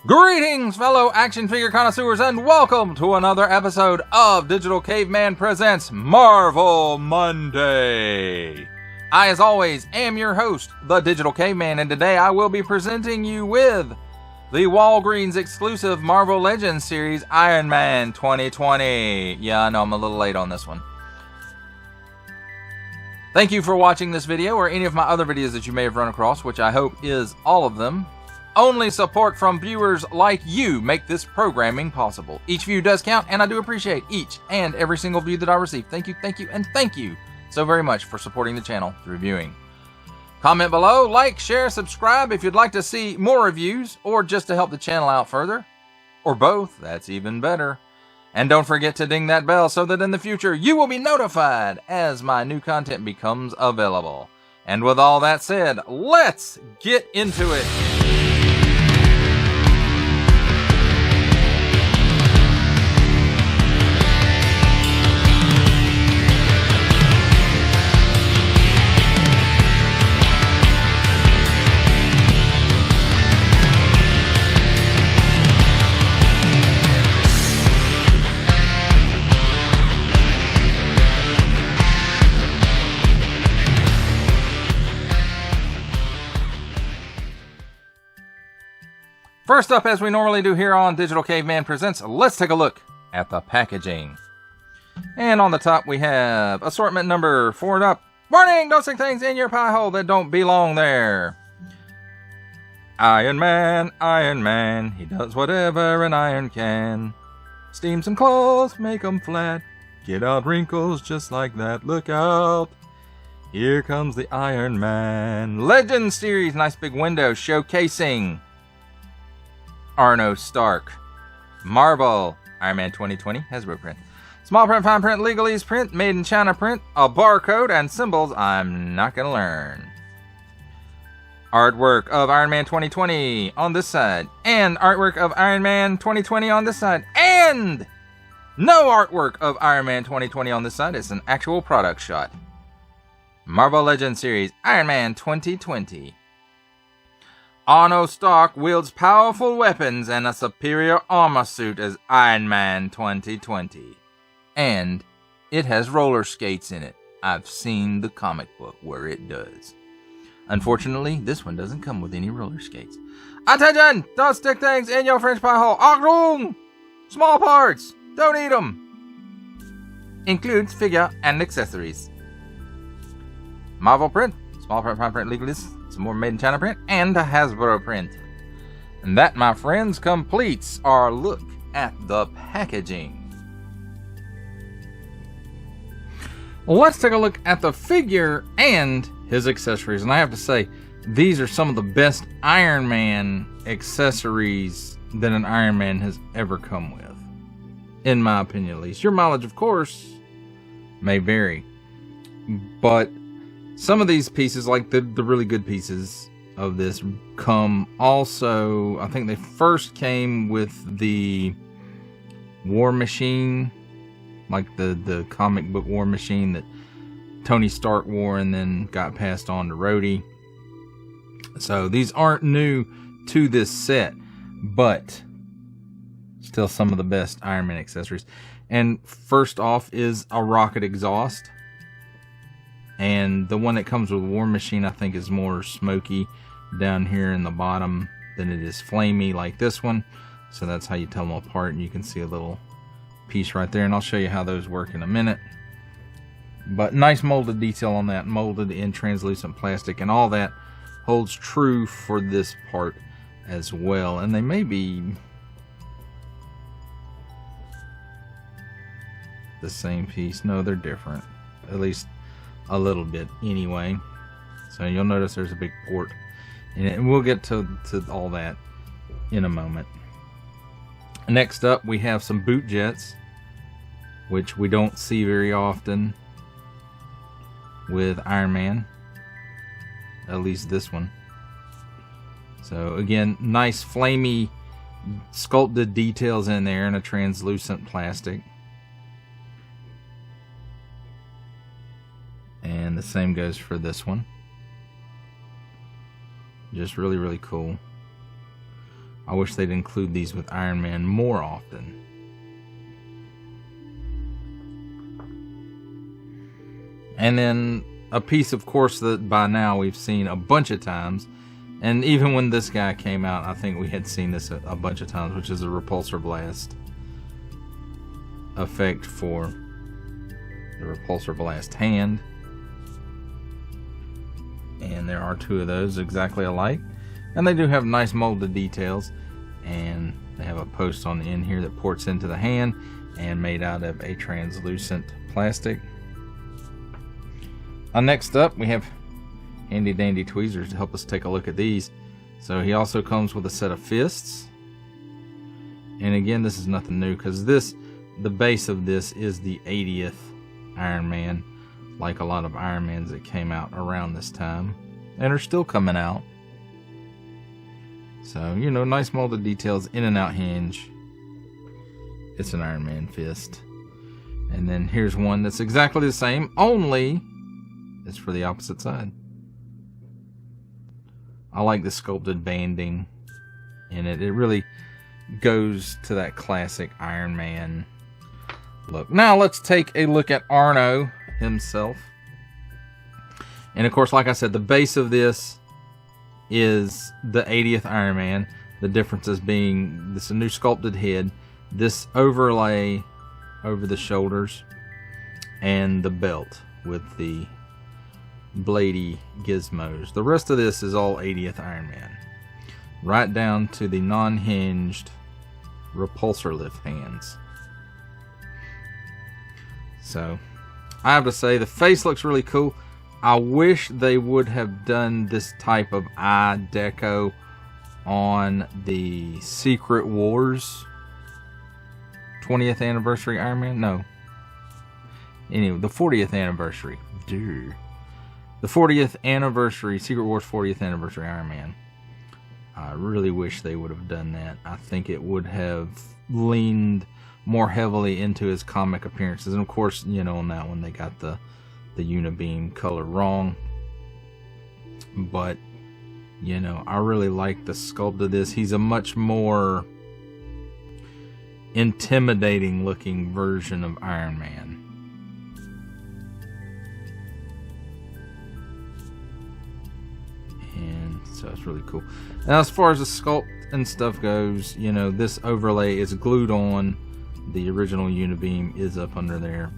Greetings, fellow action figure connoisseurs, and welcome to another episode of Digital Caveman Presents Marvel Monday. I, as always, am your host, the Digital Caveman, and today I will be presenting you with the Walgreens exclusive Marvel Legends series Iron Man 2020. Yeah, I know I'm a little late on this one. Thank you for watching this video or any of my other videos that you may have run across, which I hope is all of them. Only support from viewers like you make this programming possible. Each view does count, and I do appreciate each and every single view that I receive. Thank you, and thank you so very much for supporting the channel through viewing. Comment below, like, share, subscribe if you'd like to see more reviews, or just to help the channel out further. Or both, that's even better. And don't forget to ding that bell so that in the future you will be notified as my new content becomes available. And with all that said, let's get into it. First up, as we normally do here on Digital Caveman Presents, let's take a look at the packaging. And on the top we have assortment number 4 and up. Warning! Don't stick things in your pie hole that don't belong there. Iron Man, he does whatever an iron can. Steam some clothes, make them flat. Get out wrinkles just like that, look out. Here comes the Iron Man. Legends series, nice big window showcasing Arno Stark. Marvel Iron Man 2020 Hasbro print. Small print, fine print, legalese print, made in China print, a barcode, and symbols I'm not gonna learn. Artwork of Iron Man 2020 on this side, and artwork of Iron Man 2020 on this side, and no artwork of Iron Man 2020 on this side. It's an actual product shot. Marvel Legends series Iron Man 2020. Arno Stark wields powerful weapons and a superior armor suit as Iron Man 2020. And it has roller skates in it. I've seen the comic book where it does. Unfortunately, this one doesn't come with any roller skates. Attention! Don't stick things in your French pie hole. Achtung! Small parts! Don't eat them! Includes figure and accessories. Marvel print. Small print, fine print, legalese. Some more made in China print, and a Hasbro print. And that, my friends, completes our look at the packaging. Let's take a look at the figure and his accessories. And I have to say, these are some of the best Iron Man accessories that an Iron Man has ever come with. In my opinion, at least. Your mileage, of course, may vary. But some of these pieces, like the really good pieces of this, come also, I think they first came with the War Machine, like the comic book War Machine that Tony Stark wore and then got passed on to Rhodey. So these aren't new to this set, but still some of the best Iron Man accessories. And first off is a rocket exhaust. And the one that comes with War Machine, I think, is more smoky down here in the bottom than it is flamey like this one. So that's how you tell them apart. And you can see a little piece right there. And I'll show you how those work in a minute. But nice molded detail on that. Molded in translucent plastic. And all that holds true for this part as well. And they may be the same piece. No, they're different. At least a little bit anyway. So you'll notice there's a big port in it, and we'll get to all that in a moment. Next up we have some boot jets, which we don't see very often with Iron Man, at least this one. So again, nice flamey sculpted details in there in a translucent plastic. And the same goes for this one. Just really, really cool. I wish they'd include these with Iron Man more often. And then a piece, of course, that by now we've seen a bunch of times. And even when this guy came out, I think we had seen this a bunch of times, which is a repulsor blast effect for the repulsor blast hand. And there are two of those exactly alike. And they do have nice molded details. And they have a post on the end here that ports into the hand and made out of a translucent plastic. Next up, we have handy dandy tweezers to help us take a look at these. So he also comes with a set of fists. And again, this is nothing new because the base of this is the 80th Iron Man, like a lot of Iron Mans that came out around this time and are still coming out. So, you know, nice molded details, in and out hinge. It's an Iron Man fist. And then here's one that's exactly the same, only it's for the opposite side. I like the sculpted banding in it. It really goes to that classic Iron Man look. Now let's take a look at Arno himself. And of course, like I said, the base of this is the 80th Iron Man. The differences being this is a new sculpted head, this overlay over the shoulders, and the belt with the bladey gizmos. The rest of this is all 80th Iron Man, right down to the non-hinged repulsor lift hands. So I have to say the face looks really cool. I wish they would have done this type of eye deco on the Secret Wars 20th anniversary Iron Man. No, anyway, the 40th anniversary. Dude. The 40th anniversary, Secret Wars 40th anniversary Iron Man. I really wish they would have done that. I think it would have leaned more heavily into his comic appearances. And of course, you know, on that one they got the Unibeam color wrong. But, you know, I really like the sculpt of this. He's a much more intimidating looking version of Iron Man. So it's really cool. Now, as far as the sculpt and stuff goes, you know, this overlay is glued on. The original Unibeam is up under there,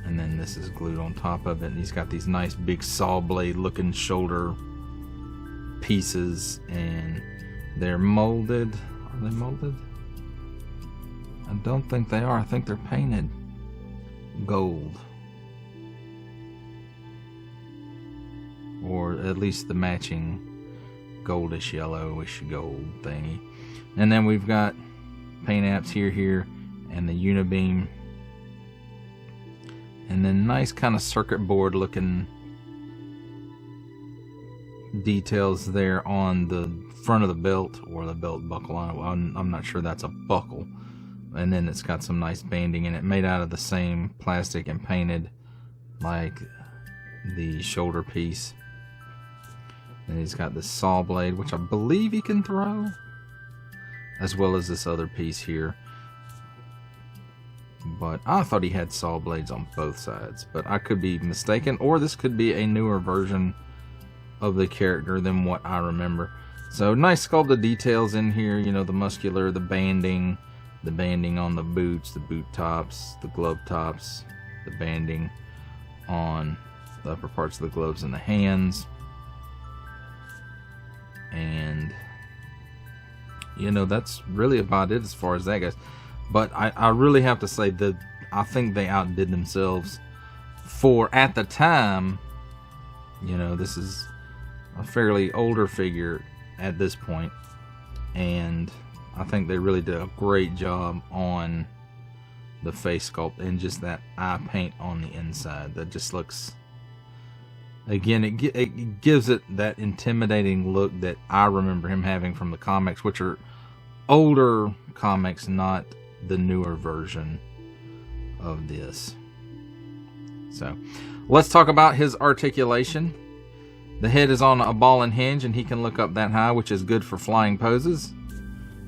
and then this is glued on top of it. And he's got these nice big saw blade looking shoulder pieces, and they're molded. Are they molded? I don't think they are. I think they're painted gold, or at least the matching goldish yellowish gold thingy. And then we've got paint apps here, and the Unibeam, and then nice kind of circuit board looking details there on the front of the belt, or the belt buckle. I'm not sure that's a buckle. And then it's got some nice banding in it, made out of the same plastic and painted like the shoulder piece. And he's got this saw blade, which I believe he can throw, as well as this other piece here. But I thought he had saw blades on both sides, but I could be mistaken, or this could be a newer version of the character than what I remember. So nice sculpted details in here, you know, the muscular, the banding on the boots, the boot tops, the glove tops, the banding on the upper parts of the gloves and the hands. And, you know, that's really about it as far as that goes. But I really have to say that I think they outdid themselves for, at the time, you know, this is a fairly older figure at this point, and I think they really did a great job on the face sculpt and just that eye paint on the inside. That just looks, again, it gives it that intimidating look that I remember him having from the comics, which are older comics, not the newer version of this. So let's talk about his articulation. The head is on a ball and hinge, and he can look up that high, which is good for flying poses.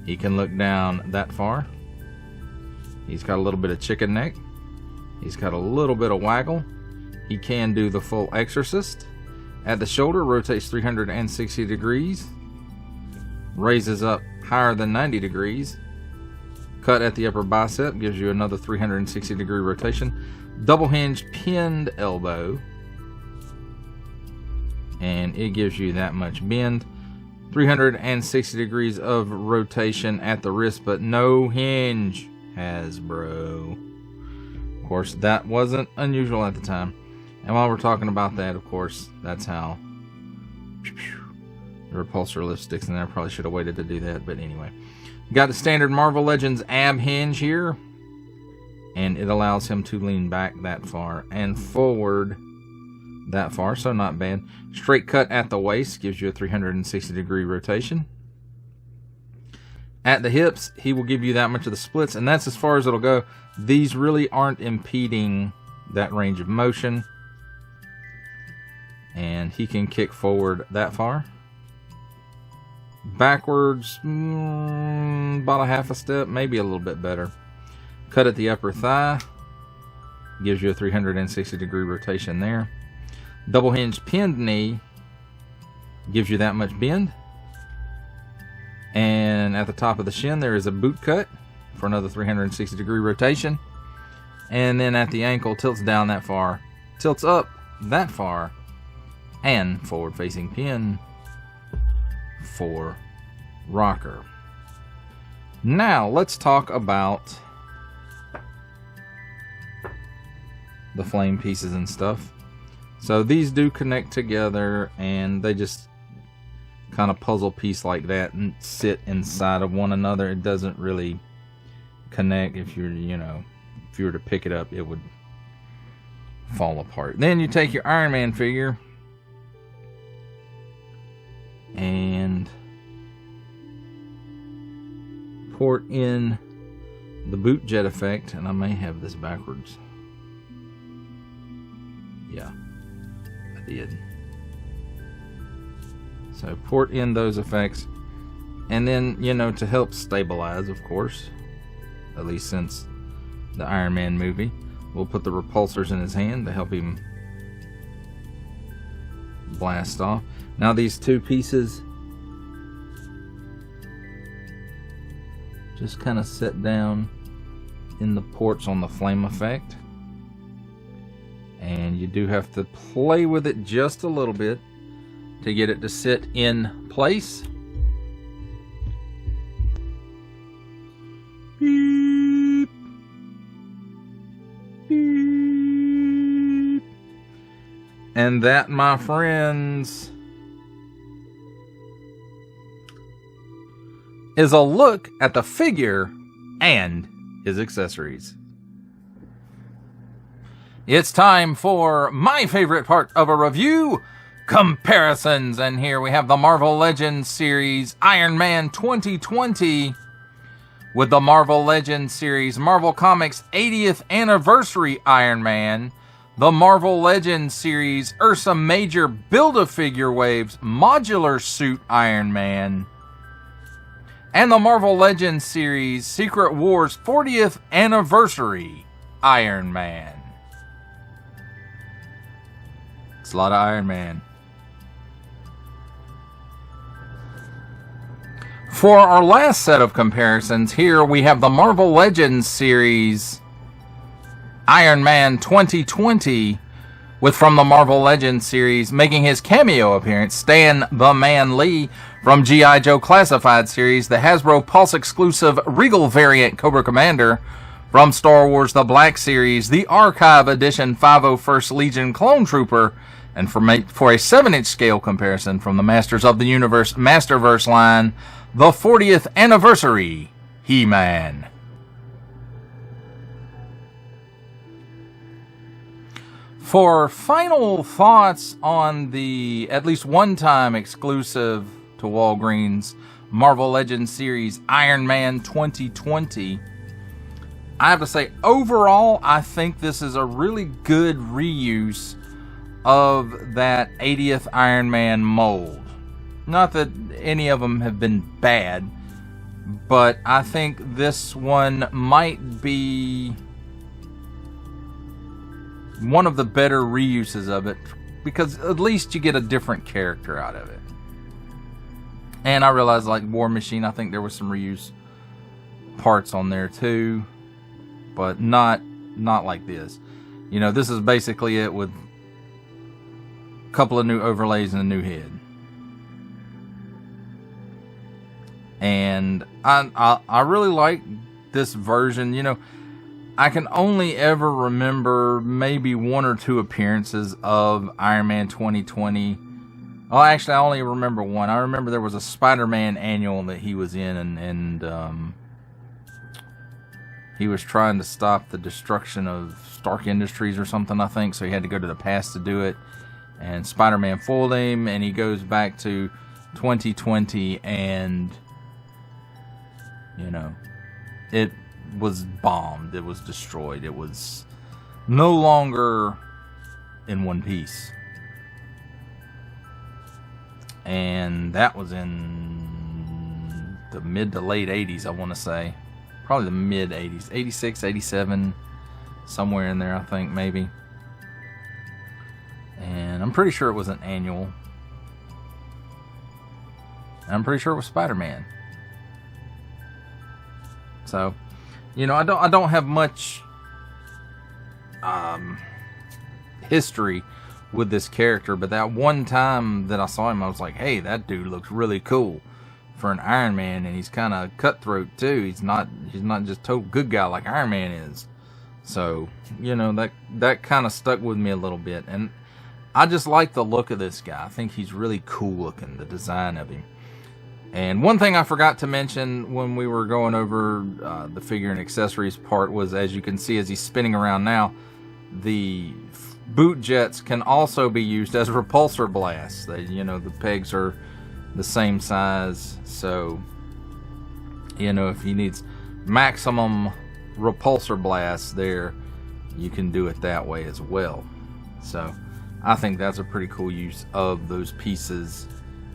He can look down that far. He's got a little bit of chicken neck. He's got a little bit of waggle. He can do the full exorcist. At the shoulder, rotates 360 degrees. Raises up higher than 90 degrees. Cut at the upper bicep gives you another 360 degree rotation. Double hinge pinned elbow. And it gives you that much bend. 360 degrees of rotation at the wrist, but no hinge. Hasbro. Of course, that wasn't unusual at the time. And while we're talking about that, of course, that's how the repulsor lift sticks in there. I probably should have waited to do that, but anyway. Got the standard Marvel Legends ab hinge here. And it allows him to lean back that far and forward that far, so not bad. Straight cut at the waist gives you a 360 degree rotation. At the hips, he will give you that much of the splits, and that's as far as it'll go. These really aren't impeding that range of motion. And he can kick forward that far. Backwards, about a half a step, maybe a little bit better. Cut at the upper thigh. Gives you a 360 degree rotation there. Double hinge pinned knee. Gives you that much bend. And at the top of the shin, there is a boot cut for another 360 degree rotation. And then at the ankle, tilts down that far, tilts up that far, and forward facing pin for rocker. Now let's talk about the flame pieces and stuff. So these do connect together, and they just kind of puzzle piece like that and sit inside of one another. It doesn't really connect. If you're, if you were to pick it up, it would fall apart. Then you take your Iron Man figure and port in the boot jet effect, and I may have this backwards. Yeah, I did. So port in those effects, and then, to help stabilize, of course, at least since the Iron Man movie, we'll put the repulsors in his hand to help him blast off. Now these two pieces just kind of sit down in the ports on the flame effect, and you do have to play with it just a little bit to get it to sit in place. Beep. Beep. And that, my friends, is a look at the figure and his accessories. It's time for my favorite part of a review, comparisons. And here we have the Marvel Legends series Iron Man 2020 with the Marvel Legends series Marvel Comics 80th Anniversary Iron Man, the Marvel Legends series Ursa Major Build-A-Figure Waves Modular Suit Iron Man, and the Marvel Legends series Secret Wars 40th Anniversary Iron Man. It's a lot of Iron Man. For our last set of comparisons, here we have the Marvel Legends series Iron Man 2020, with from the Marvel Legends series making his cameo appearance, Stan the Man Lee from G.I. Joe Classified series, the Hasbro Pulse exclusive Regal variant Cobra Commander from Star Wars The Black Series, the Archive Edition 501st Legion Clone Trooper, and for a 7-inch scale comparison from the Masters of the Universe Masterverse line, the 40th Anniversary He-Man. For final thoughts on the at least one-time exclusive to Walgreens Marvel Legends series Iron Man 2020, I have to say, overall, I think this is a really good reuse of that 80th Iron Man mold. Not that any of them have been bad, but I think this one might be one of the better reuses of it, because at least you get a different character out of it. And I realized, like War Machine, I think there was some reuse parts on there too, but not like this. You know, this is basically it with a couple of new overlays and a new head. And I really like this version. You know, I can only ever remember maybe one or two appearances of Iron Man 2020. Well, actually, I only remember one. I remember there was a Spider-Man annual that he was in, and he was trying to stop the destruction of Stark Industries or something, I think, so he had to go to the past to do it. And Spider-Man fooled him, and he goes back to 2020, and, you know, it was bombed. It was destroyed. It was no longer in one piece. And that was in the mid to late 80s, I want to say. Probably the mid 80s. 86, 87, somewhere in there, I think, maybe. And I'm pretty sure it was an annual. I'm pretty sure it was Spider-Man. So, you know, I don't have much history with this character, but that one time that I saw him, I was like, hey, that dude looks really cool for an Iron Man, and he's kind of cutthroat too. He's not just a total good guy like Iron Man is. So, you know, that kind of stuck with me a little bit, and I just like the look of this guy. I think he's really cool looking, the design of him. And one thing I forgot to mention when we were going over the figure and accessories part was, as you can see as he's spinning around now, the boot jets can also be used as repulsor blasts. They, you know, the pegs are the same size, so, you know, if he needs maximum repulsor blasts there, you can do it that way as well. So I think that's a pretty cool use of those pieces,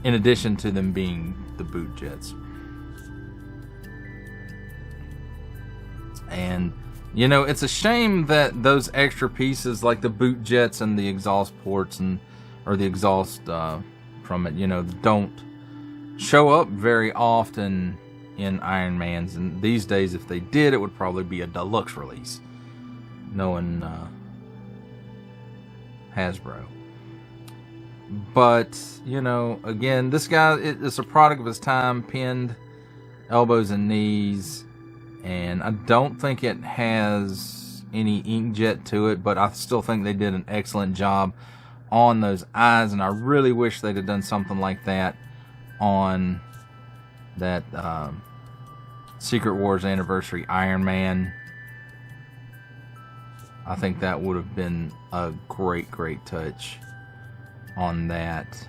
in addition to them being the boot jets. And, you know, it's a shame that those extra pieces, like the boot jets and the exhaust ports, or the exhaust from it, you know, don't show up very often in Iron Man's. And these days, if they did, it would probably be a deluxe release, knowing Hasbro. But, you know, again, this guy is a product of his time, pinned elbows and knees, and I don't think it has any inkjet to it, but I still think they did an excellent job on those eyes, and I really wish they'd have done something like that on that Secret Wars Anniversary Iron Man. I think that would have been a great touch on that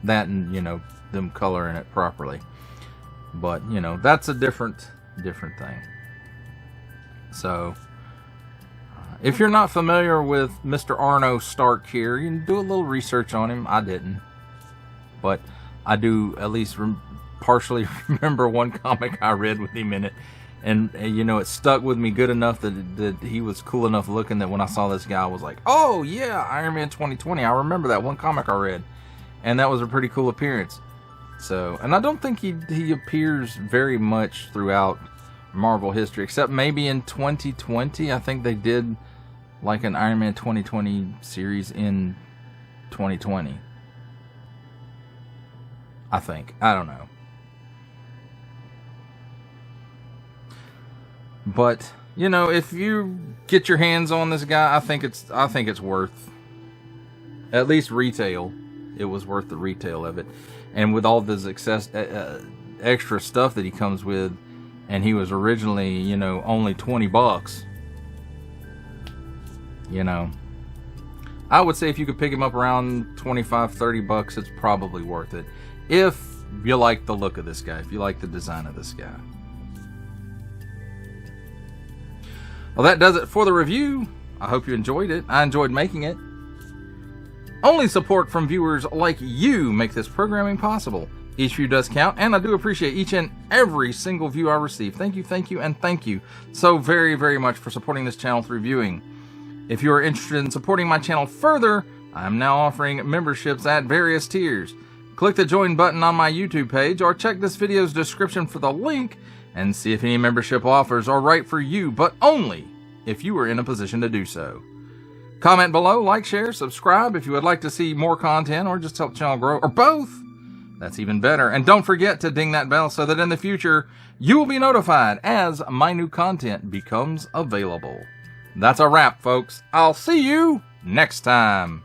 and, you know, them coloring it properly. But, you know, that's a different thing. So if you're not familiar with Mr. Arno Stark here, you can do a little research on him. I didn't, but I do at least partially remember one comic I read with him in it, and you know, it stuck with me good enough that he was cool enough looking that when I saw this guy, I was like, oh yeah, Iron Man 2020. I remember that one comic I read, and that was a pretty cool appearance. So, and I don't think he appears very much throughout Marvel history, except maybe in 2020. I think they did like an Iron Man 2020 series in 2020. I think. I don't know. But, you know, if you get your hands on this guy, I think it's worth, at least retail. It was worth the retail of it. And with all this extra stuff that he comes with, and he was originally, you know, only $20, you know, I would say if you could pick him up around $25-$30, it's probably worth it. If you like the look of this guy, if you like the design of this guy. Well, that does it for the review. I hope you enjoyed it. I enjoyed making it. Only support from viewers like you make this programming possible. Each view does count, and I do appreciate each and every single view I receive. Thank you, and thank you so very, very much for supporting this channel through viewing. If you are interested in supporting my channel further, I'm now offering memberships at various tiers. Click the join button on my YouTube page, or check this video's description for the link and see if any membership offers are right for you, but only if you are in a position to do so. Comment below, like, share, subscribe if you would like to see more content or just help the channel grow, or both. That's even better. And don't forget to ding that bell so that in the future you will be notified as my new content becomes available. That's a wrap, folks. I'll see you next time.